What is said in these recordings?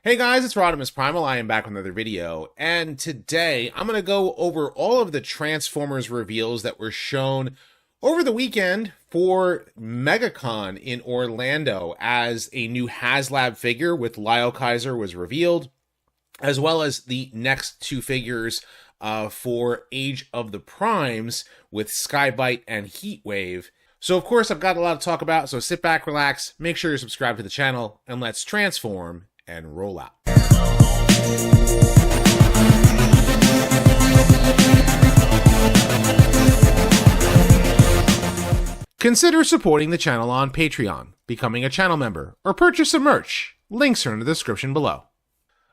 Hey guys, it's RodimusPrimal. I am back with another video, and today I'm going to go over all of the Transformers reveals that were shown over the weekend for Megacon in Orlando, as a new Haslab figure with Liokaiser was revealed, as well as the next two figures for Age of the Primes with Skybite and Heatwave. So of course I've got a lot to talk about, so sit back, relax, make sure you're subscribed to the channel, and let's transform and roll out. Consider supporting the channel on Patreon, becoming a channel member, or purchase some merch. Links are in the description below.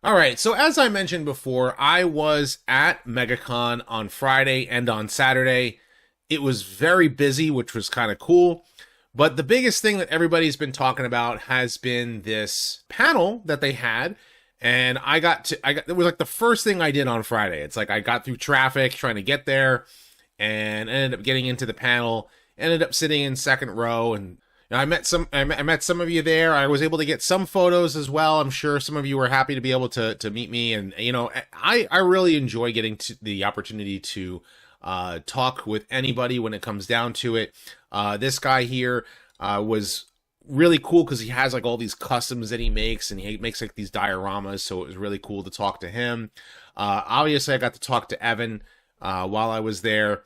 Alright, so as I mentioned before, I was at Megacon on Friday and on Saturday. It was very busy, which was kind of cool. But the biggest thing that everybody's been talking about has been this panel that they had. And it was like the first thing I did on Friday. It's like I got through traffic trying to get there and ended up getting into the panel, ended up sitting in second row, and I met some of you there. I was able to get some photos as well. I'm sure some of you were happy to be able to meet me. And, you know, I really enjoy getting to the opportunity to talk with anybody when it comes down to it. This guy here was really cool because he has like all these customs that he makes, and he makes like these dioramas, so it was really cool to talk to him. Obviously I got to talk to Evan while I was there,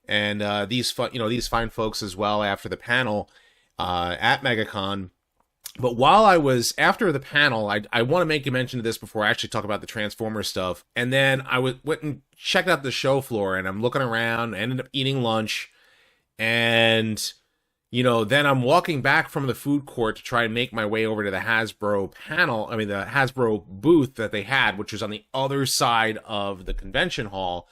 and these fine folks as well after the panel at Megacon. But while I was after the panel, I want to make a mention of this before I actually talk about the Transformers stuff. And then I went and checked out the show floor, and I'm looking around, ended up eating lunch, and you know, then I'm walking back from the food court to try and make my way over to the Hasbro panel, the Hasbro booth that they had, which was on the other side of the convention hall.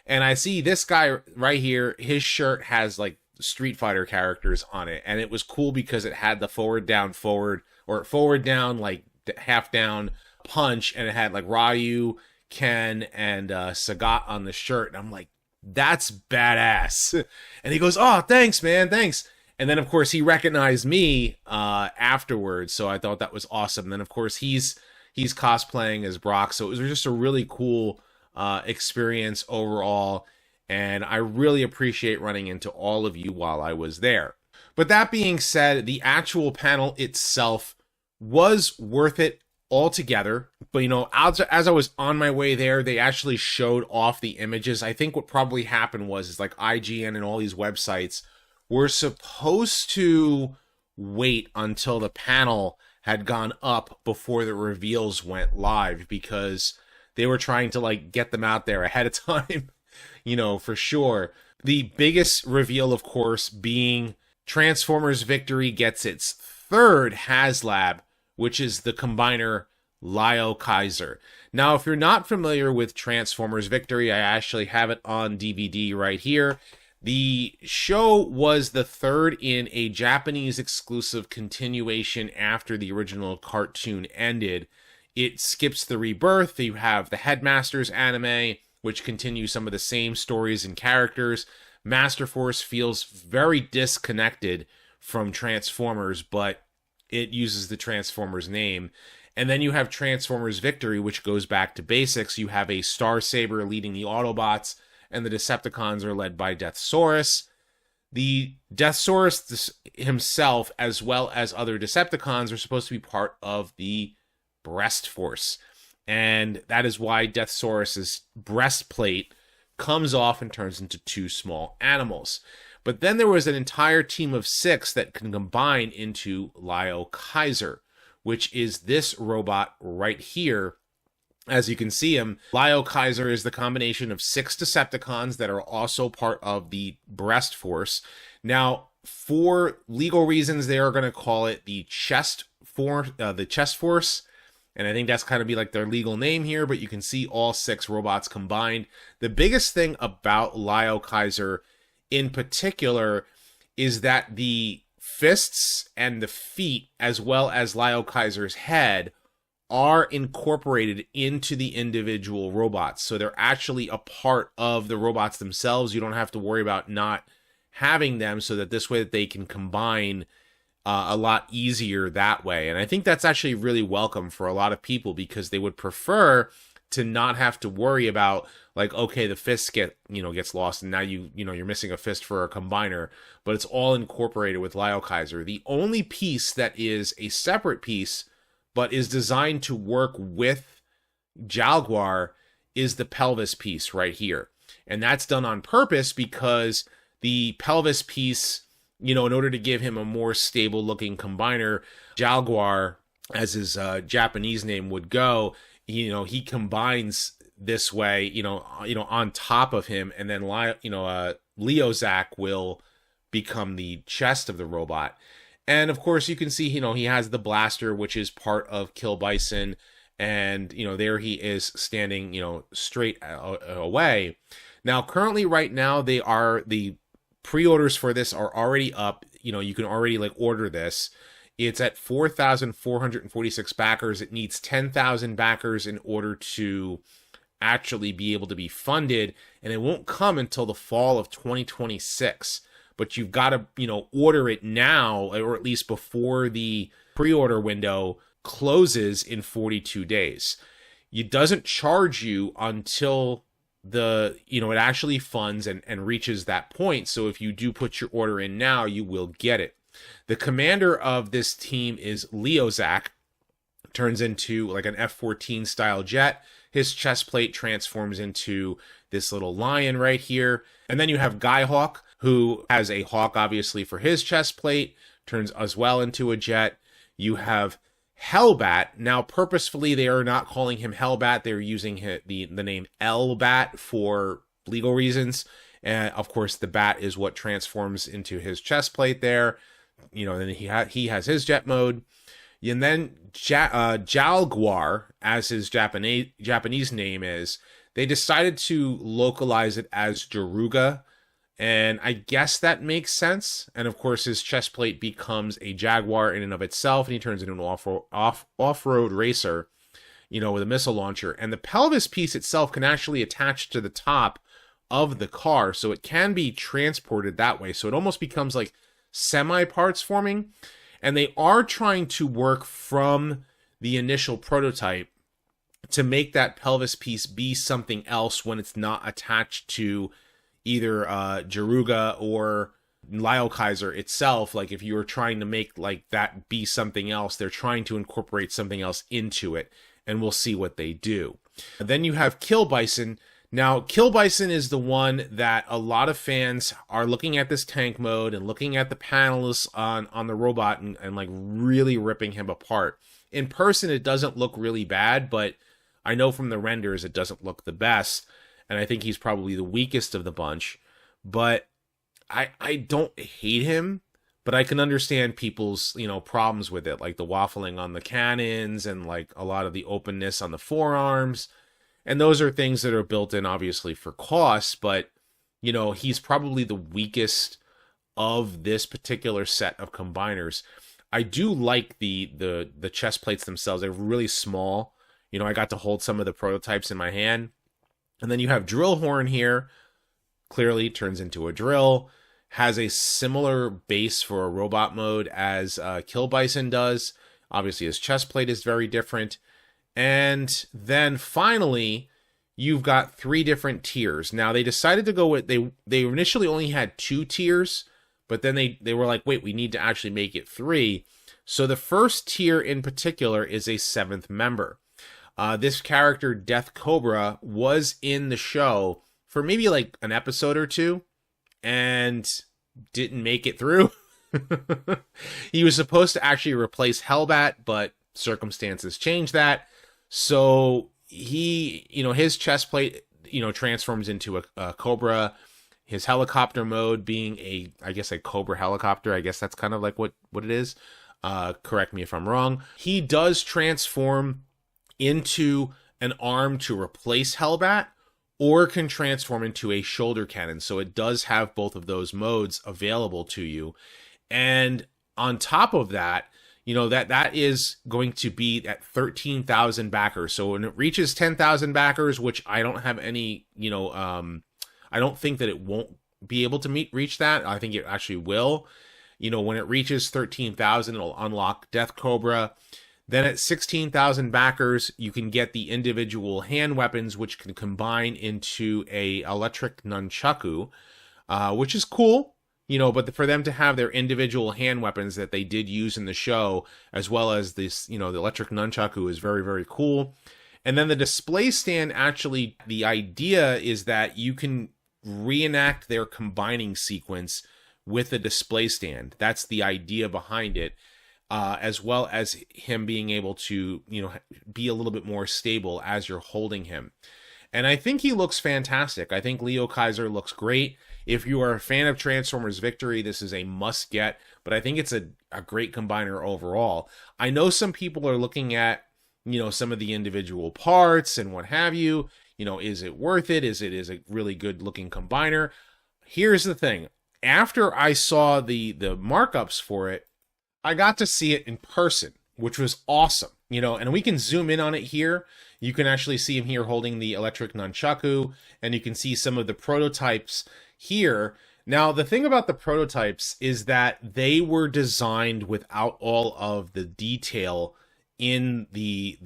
And I see this guy right here, his shirt has like Street Fighter characters on it. And it was cool because it had the forward down, like half down punch. And it had like Ryu, Ken, and Sagat on the shirt. And I'm like, that's badass. And he goes, "Oh, thanks, man, thanks." And then, of course, he recognized me afterwards, so I thought that was awesome. And then, of course, he's cosplaying as Brock, so it was just a really cool experience overall, and I really appreciate running into all of you while I was there. But that being said, the actual panel itself was worth it altogether. But, you know, as I was on my way there, they actually showed off the images. I think what probably happened was like IGN and all these websites were supposed to wait until the panel had gone up before the reveals went live, because they were trying to like get them out there ahead of time, you know, for sure. The biggest reveal, of course, being Transformers Victory gets its third Haslab, which is the combiner Liokaiser. Now, if you're not familiar with Transformers Victory, I actually have it on DVD right here. The show was the third in a Japanese exclusive continuation after the original cartoon ended. It skips the rebirth. You have the Headmasters anime, which continues some of the same stories and characters. Master Force feels very disconnected from Transformers, but it uses the Transformers name. And then you have Transformers Victory, which goes back to basics. You have a Starsaber leading the Autobots, and the Decepticons are led by Deathsaurus. The Deathsaurus himself, as well as other Decepticons, are supposed to be part of the Breast Force. And that is why Deathsaurus's breastplate comes off and turns into two small animals. But then there was an entire team of 6 that can combine into Liokaiser, which is this robot right here. As you can see him, Liokaiser is the combination of 6 Decepticons that are also part of the Breast Force. Now, for legal reasons, they are going to call it the Chest Force, and I think that's kind of be like their legal name here. But you can see all 6 robots combined. The biggest thing about Liokaiser, in particular, is that the fists and the feet, as well as Liokaiser's head, are incorporated into the individual robots. So they're actually a part of the robots themselves. You don't have to worry about not having them, so that this way that they can combine a lot easier that way. And I think that's actually really welcome for a lot of people, because they would prefer to not have to worry about, like, okay, the fist gets lost, and now you're missing a fist for a combiner, but it's all incorporated with Liokaiser. The only piece that is a separate piece but is designed to work with Jaguar is the pelvis piece right here. And that's done on purpose, because the pelvis piece, in order to give him a more stable looking combiner, Jaguar, as his Japanese name would go, he combines this way, on top of him, and then Leozak will become the chest of the robot. And of course, you can see, he has the blaster, which is part of Kill Bison, and there he is standing, straight away. Now, currently, right now, the pre-orders for this are already up. You can already order this. It's at 4,446 backers. It needs 10,000 backers in order to actually be able to be funded, and it won't come until the fall of 2026. But you've got to, order it now, or at least before the pre-order window closes in 42 days. It doesn't charge you until it actually funds and reaches that point. So if you do put your order in now, you will get it. The commander of this team is Leozak. Turns into like an F-14 style jet. His chest plate transforms into this little lion right here. And then you have Guy-Hawk, who has a hawk, obviously, for his chest plate. Turns as well into a jet. You have Hellbat. Now, purposefully, they are not calling him Hellbat. They're using the name L-Bat for legal reasons. And, of course, the bat is what transforms into his chest plate there. Then he has his jet mode. And then Jaguar, as his Japanese name is, they decided to localize it as Jaruga. And I guess that makes sense. And of course, his chest plate becomes a Jaguar in and of itself, and he turns into an off-road racer, with a missile launcher. And the pelvis piece itself can actually attach to the top of the car, so it can be transported that way. So it almost becomes like semi-parts forming. And they are trying to work from the initial prototype to make that pelvis piece be something else when it's not attached to either Jaruga or Liokaiser itself. Like, if you were trying to make like that be something else, they're trying to incorporate something else into it, and we'll see what they do. Then you have Kill Bison. Now, Kill Bison is the one that a lot of fans are looking at this tank mode and looking at the panels on the robot and like really ripping him apart. In person, it doesn't look really bad, but I know from the renders it doesn't look the best, and I think he's probably the weakest of the bunch. But I don't hate him, but I can understand people's problems with it, like the waffling on the cannons and like a lot of the openness on the forearms. And those are things that are built in, obviously, for cost, but, he's probably the weakest of this particular set of combiners. I do like the chest plates themselves. They're really small. I got to hold some of the prototypes in my hand. And then you have Drillhorn here. Clearly turns into a drill. Has a similar base for a robot mode as Kill Bison does. Obviously, his chest plate is very different. And then finally, you've got 3 different tiers. Now, they decided to go with, they initially only had 2 tiers, but then they were like, wait, we need to actually make it 3. So the first tier in particular is a 7th member. This character, Death Cobra, was in the show for maybe like an episode or 2 and didn't make it through. He was supposed to actually replace Hellbat, but circumstances changed that. So he, his chest plate, transforms into a Cobra. His helicopter mode being a Cobra helicopter. I guess that's kind of like what it is. Correct me if I'm wrong. He does transform into an arm to replace Hellbat, or can transform into a shoulder cannon. So it does have both of those modes available to you. And on top of that, that is going to be at 13,000 backers. So when it reaches 10,000 backers, which I don't have any, I don't think that it won't be able to reach that. I think it actually will. You know, when it reaches 13,000, it'll unlock Death Cobra. Then at 16,000 backers, you can get the individual hand weapons, which can combine into a electric nunchaku, which is cool. You know, but for them to have their individual hand weapons that they did use in the show, as well as this, you know, the electric nunchaku is very, very cool. And then the display stand, actually, the idea is that you can reenact their combining sequence with the display stand. That's the idea behind it, as well as him being able to, you know, be a little bit more stable as you're holding him. And I think he looks fantastic. I think Liokaiser looks great. If you are a fan of Transformers Victory, this is a must-get, but I think it's a great combiner overall. I know some people are looking at, you know, some of the individual parts and what have you. You know, is it worth it? Is a really good-looking combiner? Here's the thing. After I saw the markups for it, I got to see it in person, which was awesome. You know, and we can zoom in on it here. You can actually see him here holding the electric nunchaku, and you can see some of the prototypes here. Now, the thing about the prototypes is that they were designed without all of the detail in the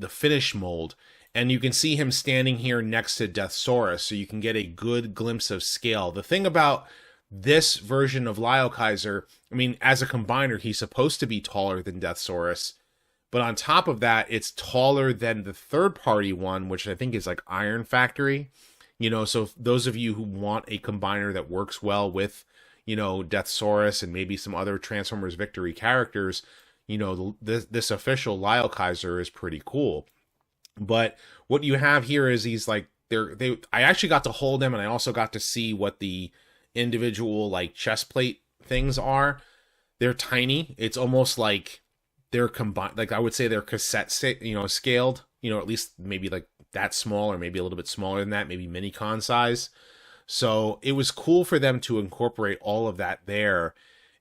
finish mold. And you can see him standing here next to Deathsaurus, so you can get a good glimpse of scale. The thing about this version of Liokaiser, I mean, as a combiner, he's supposed to be taller than Deathsaurus. But on top of that, it's taller than the third-party one, which I think is like Iron Factory. You know, so those of you who want a combiner that works well with, you know, Deathsaurus and maybe some other Transformers Victory characters, you know, this official Liokaiser is pretty cool. But what you have here is these, like, I actually got to hold them, and I also got to see what the individual, like, chest plate things are. They're tiny. It's almost like they're combined, like I would say they're cassette, scaled, you know, at least maybe like that small, or maybe a little bit smaller than that, maybe Minicon size. So it was cool for them to incorporate all of that there.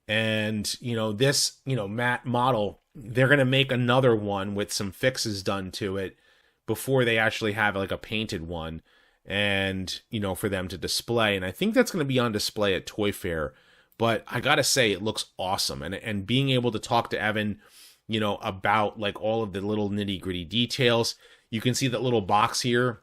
And, you know, this, you know, matte model, they're going to make another one with some fixes done to it before they actually have like a painted one, and, you know, for them to display. And I think that's going to be on display at Toy Fair. But I got to say, it looks awesome. And being able to talk to Evan, you know, about like all of the little nitty gritty details. You can see that little box here.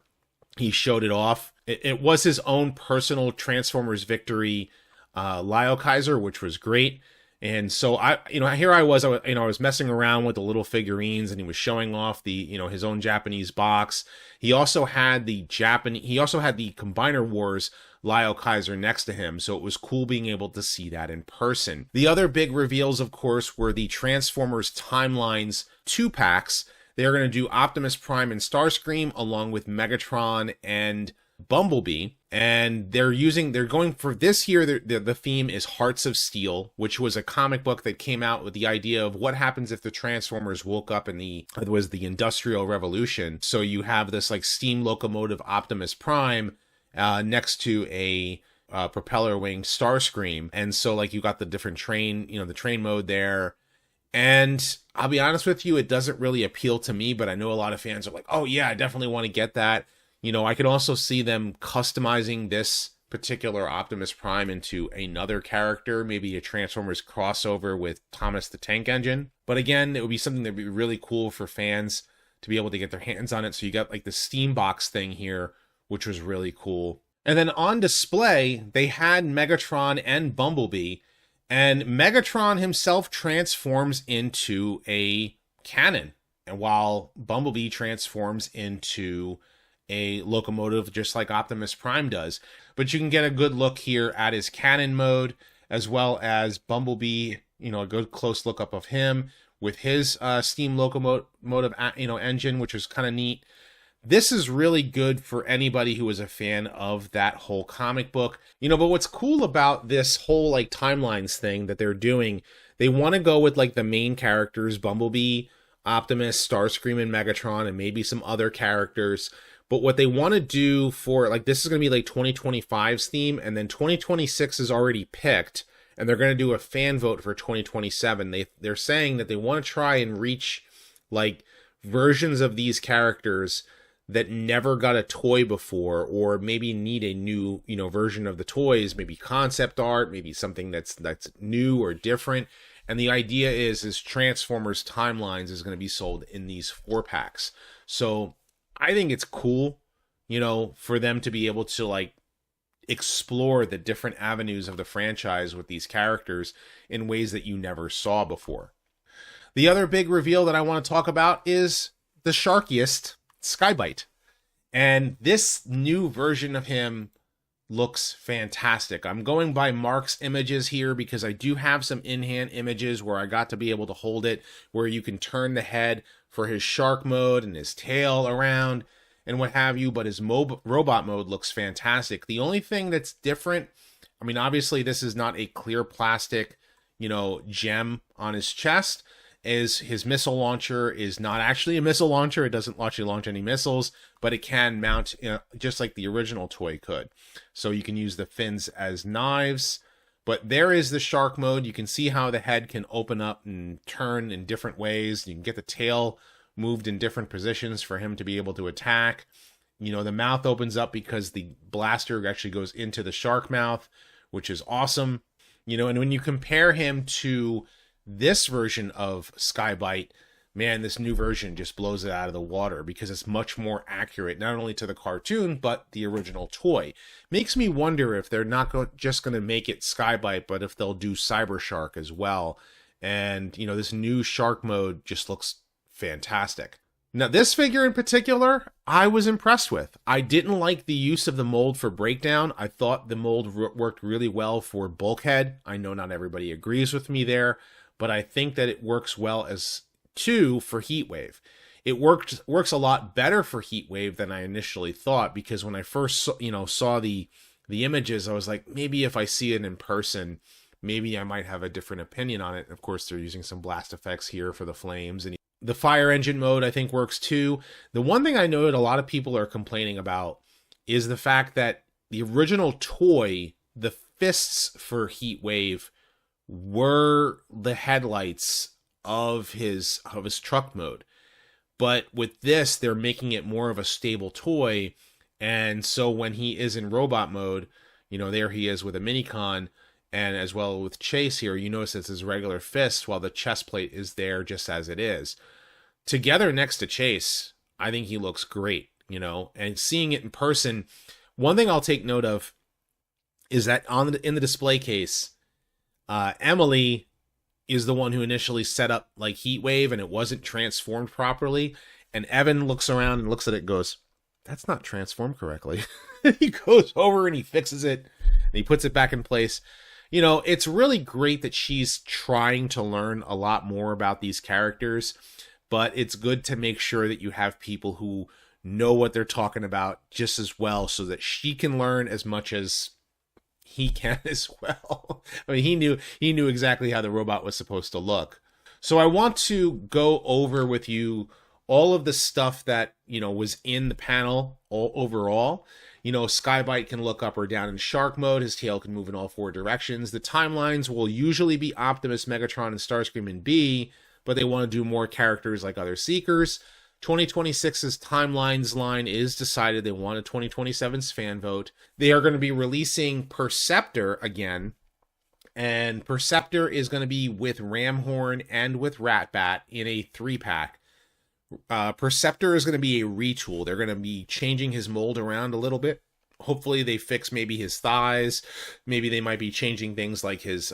He showed it off. It was his own personal Transformers Victory Liokaiser, which was great. And so here I was messing around with the little figurines, and he was showing off the, you know, his own Japanese box. He also had the Combiner Wars Liokaiser next to him, so it was cool being able to see that in person. The other big reveals, of course, were the Transformers Timelines 2-packs. They're going to do Optimus Prime and Starscream, along with Megatron and Bumblebee. And they're going for this year, the theme is Hearts of Steel, which was a comic book that came out with the idea of what happens if the Transformers woke up in the Industrial Revolution. So you have this like steam locomotive Optimus Prime next to a propeller wing Starscream. And so like you got the different train, you know, the train mode there. And I'll be honest with you, it doesn't really appeal to me, but I know a lot of fans are like, oh yeah, I definitely want to get that. You know, I could also see them customizing this particular Optimus Prime into another character, maybe a Transformers crossover with Thomas the Tank Engine. But again, it would be something that would be really cool for fans to be able to get their hands on it. So you got like the Steam Box thing here, which was really cool. And then on display, they had Megatron and Bumblebee. And Megatron himself transforms into a cannon, and while Bumblebee transforms into a locomotive just like Optimus Prime does. But you can get a good look here at his cannon mode, as well as Bumblebee, you know, a good close look up of him with his steam locomotive, engine, which was kind of neat. This is really good for anybody who is a fan of that whole comic book. You know, but what's cool about this whole like timelines thing that they're doing, they want to go with like the main characters, Bumblebee, Optimus, Starscream, and Megatron, and maybe some other characters. But what they want to do for, like, this is going to be like 2025's theme, and then 2026 is already picked, and they're going to do a fan vote for 2027. They're saying that they want to try and reach like versions of these characters that never got a toy before, or maybe need a new, version of the toys, maybe concept art, maybe something that's new or different. And the idea is Transformers Timelines is going to be sold in these 4-packs. So I think it's cool, for them to be able to like explore the different avenues of the franchise with these characters in ways that you never saw before. The other big reveal that I want to talk about is the sharkiest, Skybite. And this new version of him looks fantastic. I'm going by Mark's images here because I do have some in-hand images where I got to be able to hold it, where you can turn the head for his shark mode and his tail around and what have you, but his robot mode looks fantastic. The only thing that's different, I mean, obviously this is not a clear plastic, gem on his chest, is his missile launcher is not actually a missile launcher. It doesn't actually launch any missiles, but it can mount just like the original toy could. So you can use the fins as knives. But there is the shark mode. You can see how the head can open up and turn in different ways. You can get the tail moved in different positions for him to be able to attack. The mouth opens up because the blaster actually goes into the shark mouth, which is awesome. And when you compare him to this version of Skybite, man, this new version just blows it out of the water because it's much more accurate, not only to the cartoon, but the original toy. Makes me wonder if they're not just going to make it Skybite, but if they'll do Cyber Shark as well. And, this new shark mode just looks fantastic. Now, this figure in particular, I was impressed with. I didn't like the use of the mold for breakdown. I thought the mold worked really well for Bulkhead. I know not everybody agrees with me there, but I think that it works well as too for Heatwave. It works a lot better for Heatwave than I initially thought, because when I first saw the images, I was like, maybe if I see it in person, maybe I might have a different opinion on it. Of course, they're using some blast effects here for the flames, and the fire engine mode I think works too. The one thing I know that a lot of people are complaining about is the fact that the original toy, the fists for Heatwave, were the headlights of his truck mode. But with this, they're making it more of a stable toy. And so when he is in robot mode, there he is with a Minicon, and as well with Chase here, you notice it's his regular fist while the chest plate is there just as it is. Together next to Chase, I think he looks great, and seeing it in person, one thing I'll take note of is that in the display case, Emily is the one who initially set up like Heatwave, and it wasn't transformed properly. And Evan looks around and looks at it and goes, that's not transformed correctly. He goes over and he fixes it and he puts it back in place. It's really great that she's trying to learn a lot more about these characters, but it's good to make sure that you have people who know what they're talking about just as well, so that she can learn as much as he can as well. I mean, he knew exactly how the robot was supposed to look. So I want to go over with you all of the stuff that, was in the panel overall. Skybite can look up or down in shark mode. His tail can move in all 4 directions. The timelines will usually be Optimus, Megatron, and Starscream and B, but they want to do more characters like other Seekers. 2026's Timelines line is decided. They want a 2027's fan vote. They are going to be releasing Perceptor again, and Perceptor is going to be with Ramhorn and with Ratbat in a 3-pack. Perceptor is going to be a retool. They're going to be changing his mold around a little bit. Hopefully they fix maybe his thighs. Maybe they might be changing things like his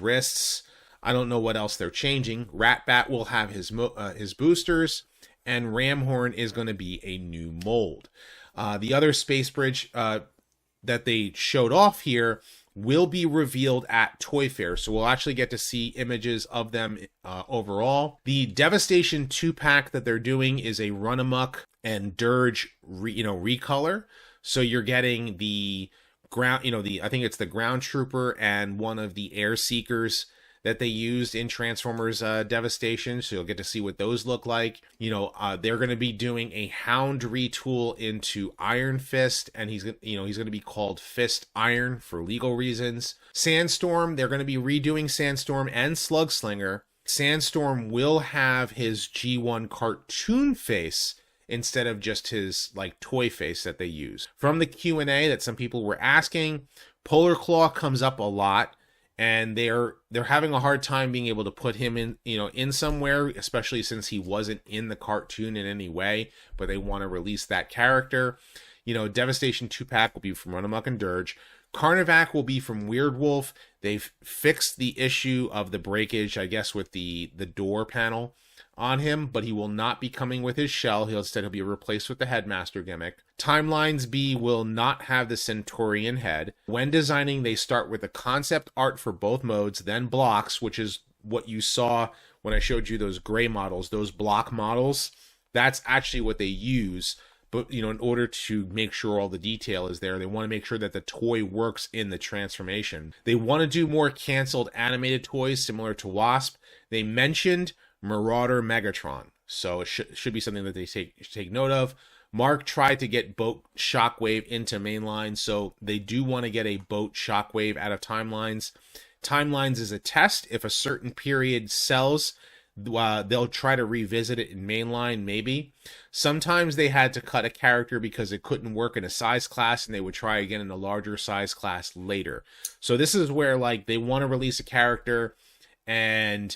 wrists. I don't know what else they're changing. Ratbat will have his boosters, and Ramhorn is going to be a new mold. The other Space Bridge that they showed off here will be revealed at Toy Fair, so we'll actually get to see images of them overall. The Devastation 2-pack that they're doing is a Run Amok and Dirge recolor. So you're getting the ground, I think it's the Ground Trooper and one of the Air Seekers that they used in Transformers Devastation, so you'll get to see what those look like. They're going to be doing a Hound retool into Iron Fist, and he's going to be called Fist Iron for legal reasons. Sandstorm, they're going to be redoing Sandstorm and Slugslinger. Sandstorm will have his G1 cartoon face instead of just his like toy face that they use. From the Q&A that some people were asking, Polar Claw comes up a lot, and they're having a hard time being able to put him in, in somewhere, especially since he wasn't in the cartoon in any way, but they want to release that character. Devastation 2-pack will be from Run Amok and Dirge. Carnivac will be from Weird Wolf. They've fixed the issue of the breakage, I guess, with the door panel on him, but he will not be coming with his shell. He'll be replaced with the Headmaster gimmick. Timelines B will not have the Centaurian head. When designing, they start with the concept art for both modes, then blocks, which is what you saw when I showed you those gray models, those block models. That's actually what they use. But, in order to make sure all the detail is there, they want to make sure that the toy works in the transformation. They want to do more canceled animated toys similar to Wasp. They mentioned Marauder Megatron, so it should be something that they take note of. Mark tried to get Boat Shockwave into mainline, so they do want to get a Boat Shockwave out of Timelines. Timelines is a test. If a certain period sells, they'll try to revisit it in mainline, maybe. Sometimes they had to cut a character because it couldn't work in a size class, and they would try again in a larger size class later. So this is where, like, they want to release a character, and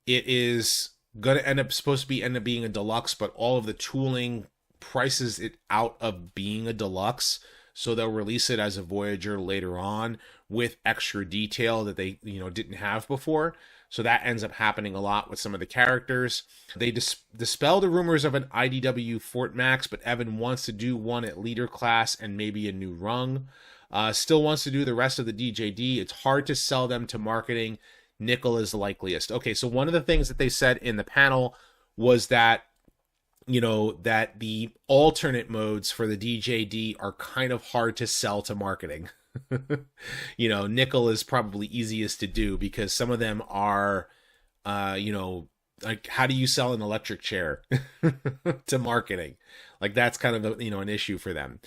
it is going to end up being a deluxe, but all of the tooling prices it out of being a deluxe. So they'll release it as a Voyager later on with extra detail that they, didn't have before. So that ends up happening a lot with some of the characters. They dispel the rumors of an IDW Fort Max, but Evan wants to do one at leader class and maybe a new rung. Still wants to do the rest of the DJD. It's hard to sell them to marketing. Nickel is the likeliest. Okay, so one of the things that they said in the panel was that, that the alternate modes for the DJD are kind of hard to sell to marketing. Nickel is probably easiest to do because some of them are, like, how do you sell an electric chair to marketing? Like, that's kind of an issue for them.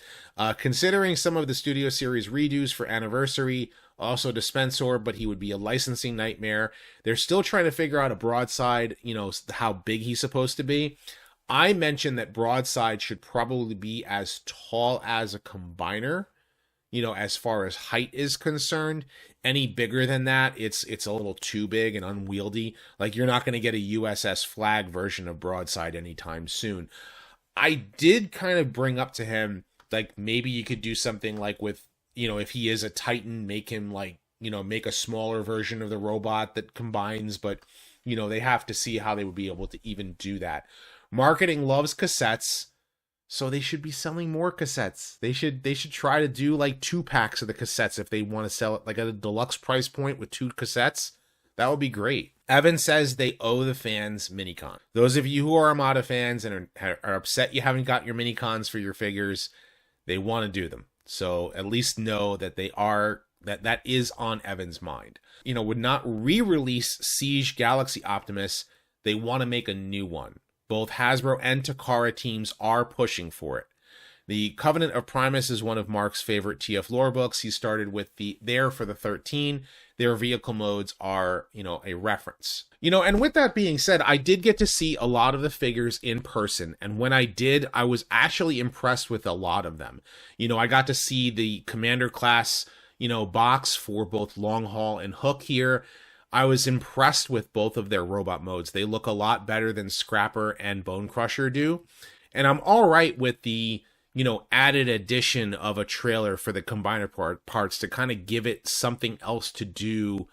Considering some of the Studio Series redos for Anniversary, also Dispensor, but he would be a licensing nightmare. They're still trying to figure out a Broadside, how big he's supposed to be. I mentioned that Broadside should probably be as tall as a Combiner, as far as height is concerned. Any bigger than that, it's a little too big and unwieldy. Like, you're not going to get a USS Flag version of Broadside anytime soon. I did kind of bring up to him, like, maybe you could do something like with, if he is a Titan, make him like, make a smaller version of the robot that combines, but, they have to see how they would be able to even do that. Marketing loves cassettes, so they should be selling more cassettes. They should try to do like 2-packs of the cassettes if they want to sell it like at a deluxe price point with 2 cassettes. That would be great. Evan says they owe the fans Minicon. Those of you who are Armada fans and are upset you haven't got your Minicons for your figures, they want to do them. So at least know that that is on Evan's mind. Would not re-release Siege Galaxy Optimus. They want to make a new one. Both Hasbro and Takara teams are pushing for it. The Covenant of Primus is one of Mark's favorite TF lore books. He started with there for the 13. Their vehicle modes are, a reference. And with that being said, I did get to see a lot of the figures in person. And when I did, I was actually impressed with a lot of them. I got to see the Commander class, box for both Long Haul and Hook here. I was impressed with both of their robot modes. They look a lot better than Scrapper and Bone Crusher do. And I'm all right with the, added addition of a trailer for the Combiner parts to kind of give it something else to do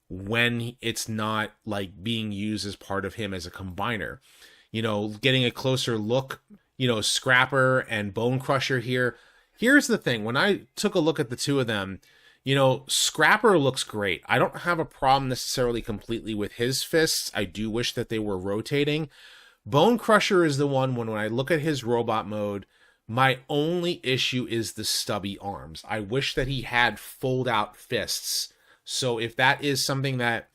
when it's not like being used as part of him as a Combiner. Getting a closer look, Scrapper and Bone Crusher here. Here's the thing. When I took a look at the two of them, Scrapper looks great. I don't have a problem necessarily completely with his fists. I do wish that they were rotating. Bone Crusher is the one when I look at his robot mode, my only issue is the stubby arms. I wish that he had fold-out fists. So if that is something that,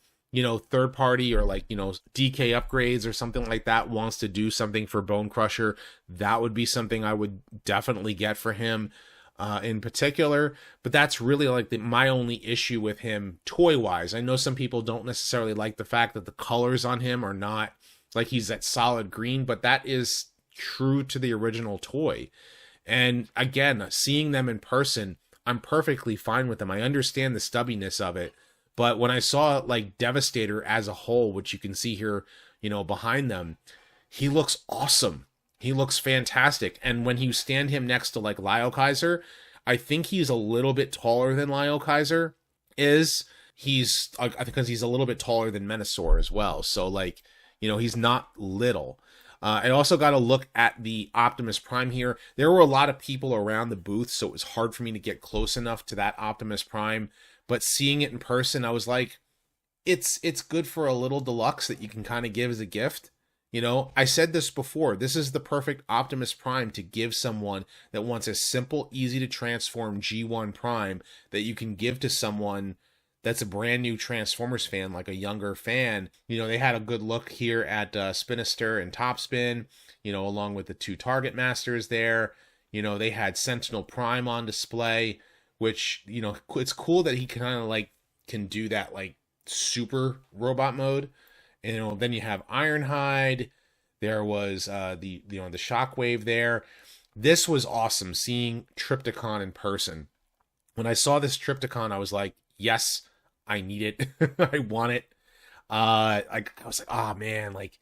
third party or like, DK Upgrades or something like that wants to do something for Bone Crusher, that would be something I would definitely get for him. In particular, but that's really like my only issue with him toy-wise. I know some people don't necessarily like the fact that the colors on him are not like he's that solid green, but that is true to the original toy. And again, seeing them in person, I'm perfectly fine with them. I understand the stubbiness of it. But when I saw like Devastator as a whole, which you can see here, you know, behind them, he looks awesome. He looks fantastic. And when you stand him next to like Liokaiser, I think he's a little bit taller than Liokaiser is. He's, I think, because he's a little bit taller than Menasor as well. So like, you know, he's not little. I also got to look at the Optimus Prime here. There were a lot of people around the booth, so it was hard for me to get close enough to that Optimus Prime. But seeing it in person, I was like, it's good for a little deluxe that you can kind of give as a gift. You know, I said this before. This is the perfect Optimus Prime to give someone that wants a simple, easy to transform G1 Prime that you can give to someone that's a brand new Transformers fan, like a younger fan. You know, they had a good look here at Spinister and Topspin, you know, along with the 2 Target Masters there. You know, they had Sentinel Prime on display, which, you know, it's cool that he kind of like can do that like super robot mode. And, you know, then you have Ironhide. There was the Shockwave there. This was awesome seeing Trypticon in person. When I saw this Trypticon, I was like, yes, I need it. I want it. I was like, oh man, like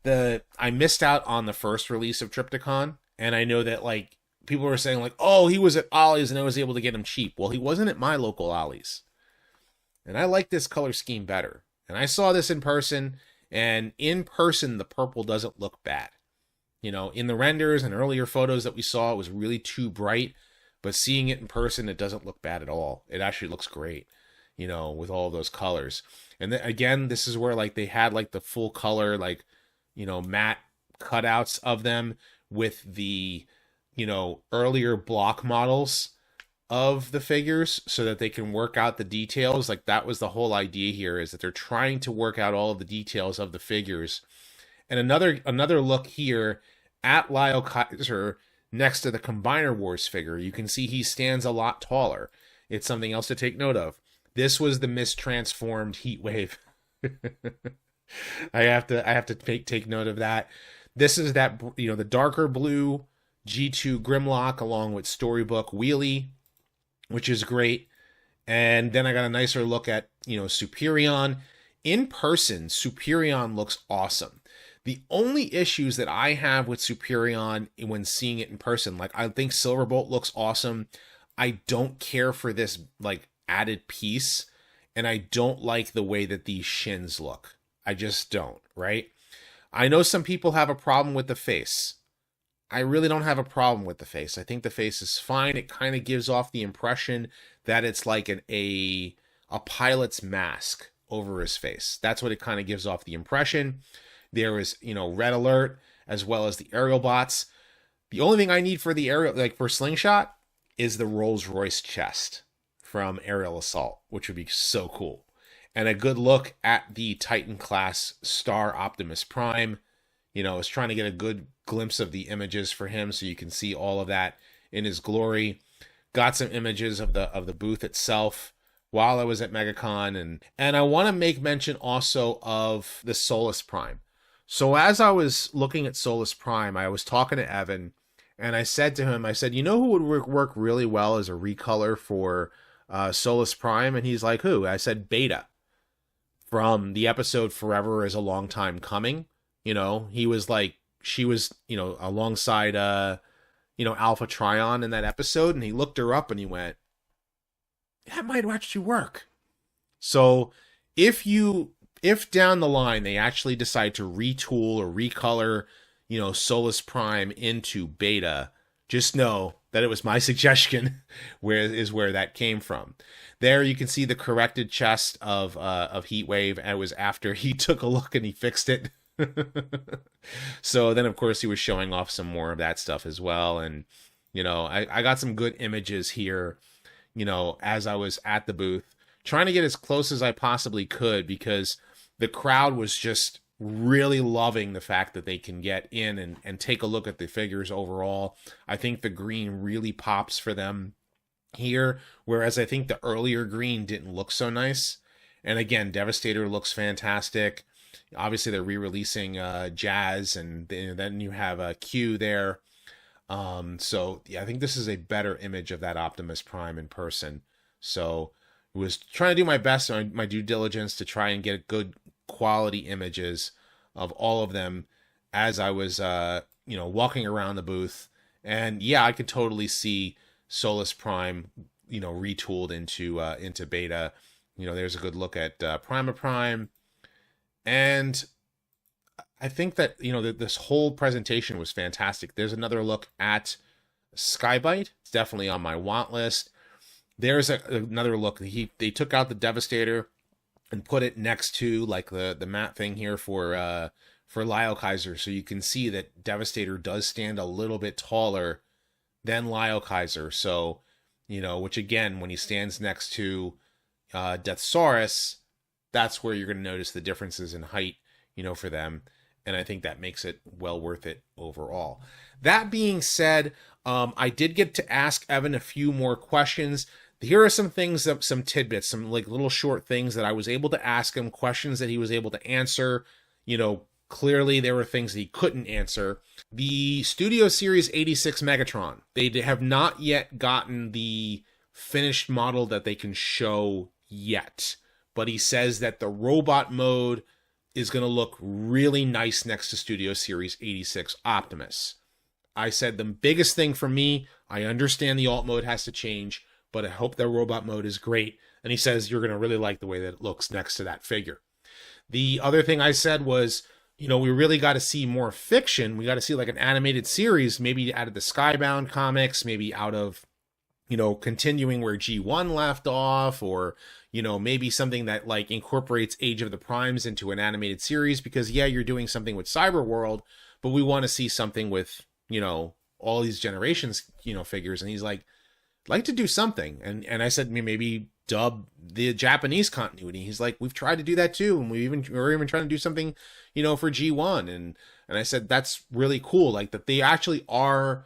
I missed out on the first release of Trypticon, and I know that like people were saying like, oh, he was at Ollie's and I was able to get him cheap. Well, he wasn't at my local Ollie's, and I like this color scheme better. And I saw this in person, and in person the purple doesn't look bad. You know, in the renders and earlier photos that we saw, it was really too bright, but seeing it in person, it doesn't look bad at all. It actually looks great, you know, with all those colors. And then again, this is where like they had like the full color, like, you know, matte cutouts of them with the, you know, earlier block models of the figures so that they can work out the details. Like that was the whole idea here, is that they're trying to work out all of the details of the figures. And another look here at Liokaiser next to the Combiner Wars figure. You can see he stands a lot taller. It's something else to take note of. This was the mistransformed Heatwave. I have to take note of that. This is that, you know, the darker blue G2 Grimlock along with Storybook Wheelie, which is great. And then I got a nicer look at, you know, Superion. In person, Superion looks awesome. The only issues that I have with Superion when seeing it in person, like I think Silverbolt looks awesome. I don't care for this like added piece, and I don't like the way that these shins look. I just don't, right? I know some people have a problem with the face. I really don't have a problem with the face. I think the face is fine. It kind of gives off the impression that it's like a pilot's mask over his face. That's what it kind of gives off the impression. There is, you know, Red Alert as well as the aerial bots. The only thing I need for the aerial, like for Slingshot, is the Rolls-Royce chest from Aerial Assault, which would be so cool. And a good look at the Titan class Star Optimus Prime. You know, I was trying to get a good glimpse of the images for him so you can see all of that in his glory. Got some images of the booth itself while I was at Megacon, and I want to make mention also of the Solus Prime. So as I was looking at Solus Prime, I was talking to Evan, and I said to him, I said, you know who would work really well as a recolor for Solus Prime? And he's like, who? I said, Beta, from the episode Forever is a Long Time Coming. You know, he was like, she was, you know, alongside, you know, Alpha Trion in that episode, and he looked her up and he went, that might actually work. So if down the line they actually decide to retool or recolor, you know, Solus Prime into Beta, just know that it was my suggestion where that came from. There you can see the corrected chest of Heatwave, and it was after he took a look and he fixed it. So then of course he was showing off some more of that stuff as well. And, you know, I got some good images here, you know, as I was at the booth, trying to get as close as I possibly could, because the crowd was just really loving the fact that they can get in and take a look at the figures overall. I think the green really pops for them here, whereas I think the earlier green didn't look so nice. And again, Devastator looks fantastic. Obviously, they're re-releasing Jazz, and then you have Q there. So yeah, I think this is a better image of that Optimus Prime in person. So I was trying to do my best, my due diligence, to try and get good quality images of all of them as I was, walking around the booth. And yeah, I could totally see Solus Prime, retooled into beta. There's a good look at Prima Prime. And I think that, this whole presentation was fantastic. There's another look at Skybite. It's definitely on my want list. There's another look. They took out the Devastator and put it next to like the matte thing here for Liokaiser. So you can see that Devastator does stand a little bit taller than Liokaiser. So, which again, when he stands next to Deathsaurus, that's where you're going to notice the differences in height, for them. And I think that makes it well worth it overall. That being said, I did get to ask Evan a few more questions. Here are some things, some tidbits, some like little short things that I was able to ask him, questions that he was able to answer. Clearly there were things that he couldn't answer. The Studio Series 86 Megatron, they have not yet gotten the finished model that they can show yet. But he says that the robot mode is going to look really nice next to Studio Series 86 Optimus. I said the biggest thing for me, I understand the alt mode has to change, but I hope their robot mode is great. And he says you're going to really like the way that it looks next to that figure. The other thing I said was, we really got to see more fiction. We got to see like an animated series, maybe out of the Skybound comics, maybe out of, continuing where G1 left off, or, maybe something that like incorporates Age of the Primes into an animated series, because yeah, you're doing something with Cyber World, but we want to see something with, all these Generations, figures. And he's like to do something. And I said, maybe dub the Japanese continuity. He's like, we've tried to do that too. And we're even trying to do something, for G1. And I said, that's really cool. Like that they actually are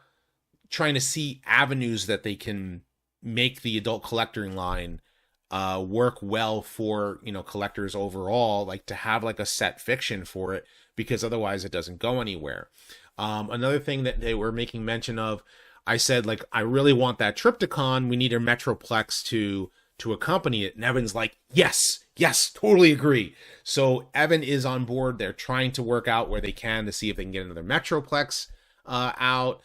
trying to see avenues that they can make the adult collecting line work well for, collectors overall, like to have like a set fiction for it, because otherwise it doesn't go anywhere. Another thing that they were making mention of, I said, like, I really want that Triptychon. We need a Metroplex to accompany it. And Evan's like, yes, totally agree. So Evan is on board. They're trying to work out where they can to see if they can get another Metroplex out.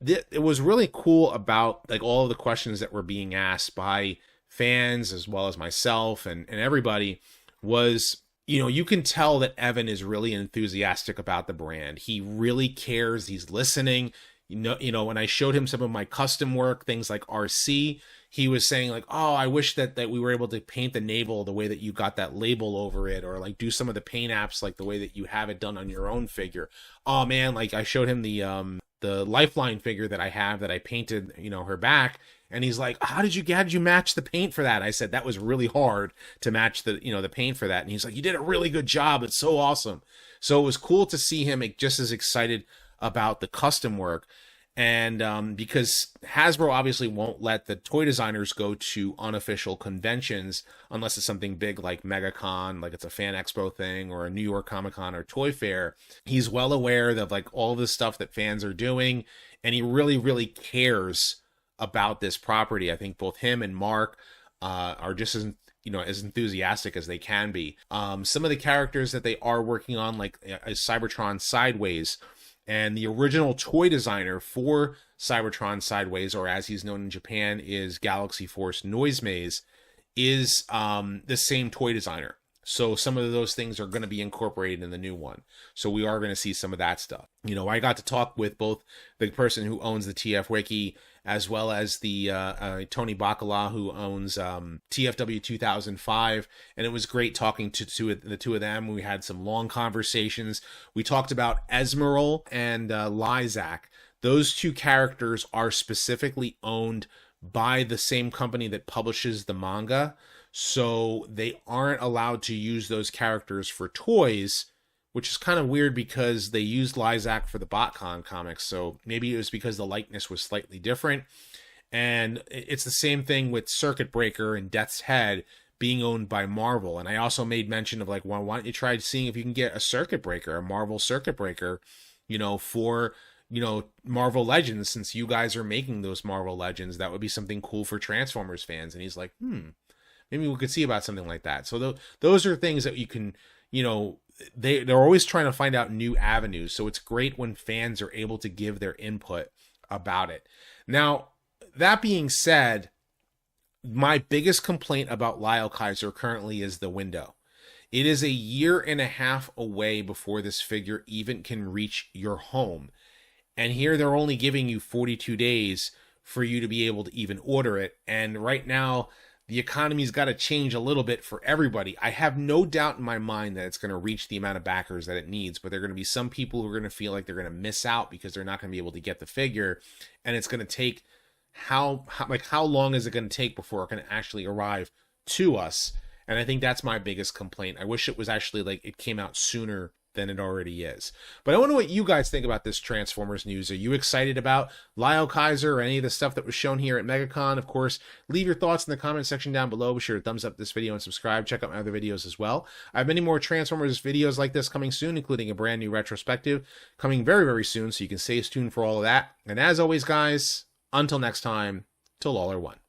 It was really cool about like all of the questions that were being asked by fans as well as myself and everybody was, you can tell that Evan is really enthusiastic about the brand. He really cares. He's listening. When I showed him some of my custom work, things like RC, he was saying like, oh, I wish that we were able to paint the navel the way that you got that label over it, or like do some of the paint apps like the way that you have it done on your own figure. Oh man, like I showed him the Lifeline figure that I have that I painted, her back. And he's like, how did you match the paint for that? I said, that was really hard to match the paint for that. And he's like, you did a really good job. It's so awesome. So it was cool to see him just as excited about the custom work. And because Hasbro obviously won't let the toy designers go to unofficial conventions unless it's something big like Megacon, like it's a fan expo thing, or a New York Comic Con or Toy Fair. He's well aware of like all the stuff that fans are doing, and he really, really cares about this property. I think both him and Mark are just as enthusiastic as they can be. Some of the characters that they are working on, like Cybertron Sideways, and the original toy designer for Cybertron Sideways, or as he's known in Japan, is Galaxy Force Noisemaze, is the same toy designer. So some of those things are going to be incorporated in the new one. So we are going to see some of that stuff. I got to talk with both the person who owns the TF Wiki as well as the Tony Bacala, who owns TFW 2005. And it was great talking to the two of them. We had some long conversations. We talked about Esmeril and Lyzak. Those two characters are specifically owned by the same company that publishes the manga. So they aren't allowed to use those characters for toys, which is kind of weird because they used Lyzak for the BotCon comics. So maybe it was because the likeness was slightly different. And it's the same thing with Circuit Breaker and Death's Head being owned by Marvel. And I also made mention of like, well, why don't you try seeing if you can get a circuit breaker, a Marvel circuit breaker, you know, for, you know, Marvel Legends, since you guys are making those Marvel Legends. That would be something cool for Transformers fans. And he's like, maybe we could see about something like that. So those are things that you can, you know, they're always trying to find out new avenues. So it's great when fans are able to give their input about it. Now, that being said, my biggest complaint about Liokaiser currently is the window. It is a year and a half away before this figure even can reach your home. And here they're only giving you 42 days for you to be able to even order it. And right now, the economy's got to change a little bit for everybody. I have no doubt in my mind that it's going to reach the amount of backers that it needs, but there are going to be some people who are going to feel like they're going to miss out because they're not going to be able to get the figure. And it's going to take how long is it going to take before it can actually arrive to us? And I think that's my biggest complaint. I wish it was actually like it came out sooner than it already is. But I wonder what you guys think about this Transformers news. Are you excited about Liokaiser or any of the stuff that was shown here at Megacon? Of course, leave your thoughts in the comment section down below. Be sure to thumbs up this video and subscribe. Check out my other videos as well. I have many more Transformers videos like this coming soon, including a brand new retrospective coming very, very soon, so you can stay tuned for all of that. And as always, guys, until next time, till all are one.